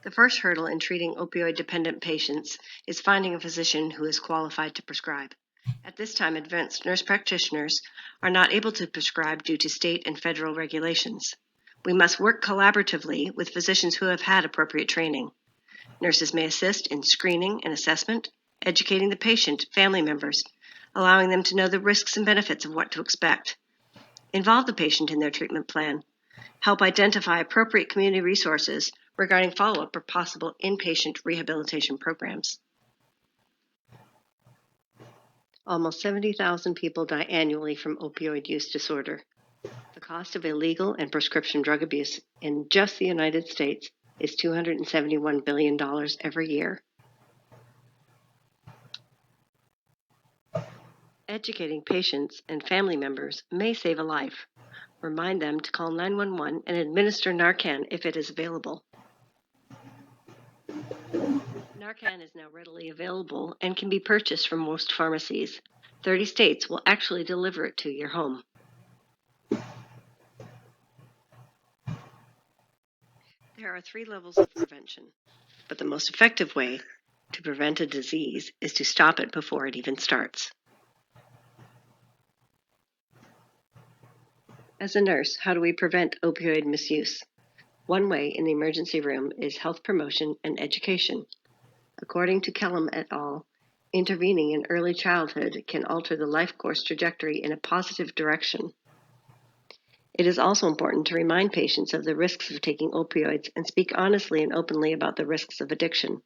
The first hurdle in treating opioid-dependent patients is finding a physician who is qualified to prescribe. At this time, advanced nurse practitioners are not able to prescribe due to state and federal regulations. We must work collaboratively with physicians who have had appropriate training. Nurses may assist in screening and assessment, educating the patient, family members, allowing them to know the risks and benefits of what to expect. Involve the patient in their treatment plan. Help identify appropriate community resources regarding follow-up or possible inpatient rehabilitation programs. Almost 70,000 people die annually from opioid use disorder. The cost of illegal and prescription drug abuse in just the United States is $271 billion every year. Educating patients and family members may save a life. Remind them to call 911 and administer Narcan if it is available. Narcan is now readily available and can be purchased from most pharmacies. 30 states will actually deliver it to your home. There are 3 levels of prevention, but the most effective way to prevent a disease is to stop it before it even starts. As a nurse, how do we prevent opioid misuse? One way in the emergency room is health promotion and education. According to Kellum et al., intervening in early childhood can alter the life course trajectory in a positive direction. It is also important to remind patients of the risks of taking opioids and speak honestly and openly about the risks of addiction.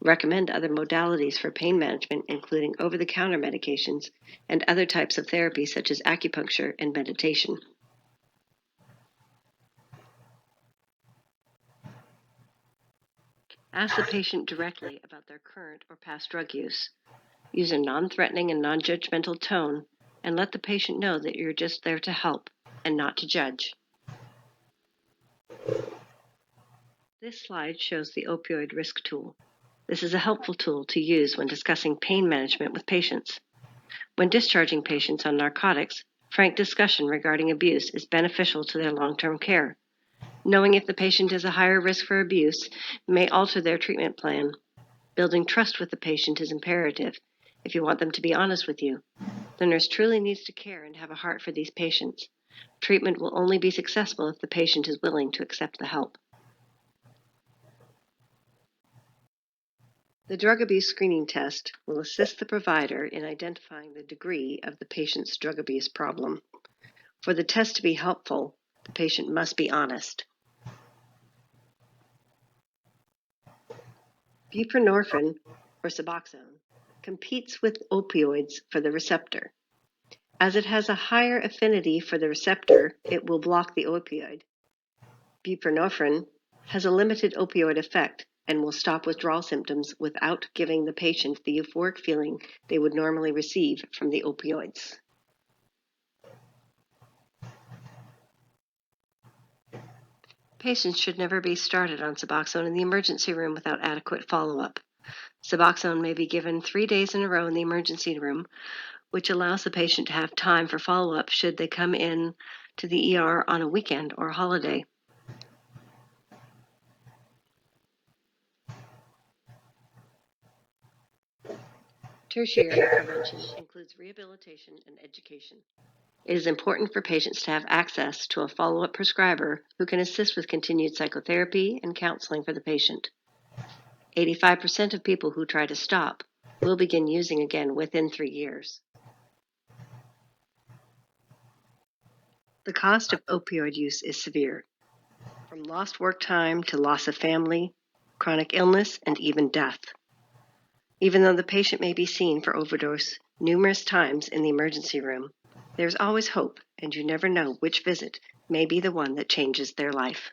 Recommend other modalities for pain management, including over-the-counter medications and other types of therapy such as acupuncture and meditation. Ask the patient directly about their current or past drug use. Use a non-threatening and non-judgmental tone, and let the patient know that you're just there to help and not to judge. This slide shows the opioid risk tool. This is a helpful tool to use when discussing pain management with patients. When discharging patients on narcotics, frank discussion regarding abuse is beneficial to their long-term care. Knowing if the patient is a higher risk for abuse may alter their treatment plan. Building trust with the patient is imperative if you want them to be honest with you. The nurse truly needs to care and have a heart for these patients. Treatment will only be successful if the patient is willing to accept the help. The drug abuse screening test will assist the provider in identifying the degree of the patient's drug abuse problem. For the test to be helpful, the patient must be honest. Buprenorphine, or Suboxone, competes with opioids for the receptor. As it has a higher affinity for the receptor, it will block the opioid. Buprenorphine has a limited opioid effect and will stop withdrawal symptoms without giving the patient the euphoric feeling they would normally receive from the opioids. Patients should never be started on Suboxone in the emergency room without adequate follow-up. Suboxone may be given 3 days in a row in the emergency room, which allows the patient to have time for follow-up should they come in to the ER on a weekend or holiday. Tertiary prevention includes rehabilitation and education. It is important for patients to have access to a follow-up prescriber who can assist with continued psychotherapy and counseling for the patient. 85% of people who try to stop will begin using again within 3 years. The cost of opioid use is severe, from lost work time to loss of family, chronic illness, and even death. Even though the patient may be seen for overdose numerous times in the emergency room, there's always hope, and you never know which visit may be the one that changes their life.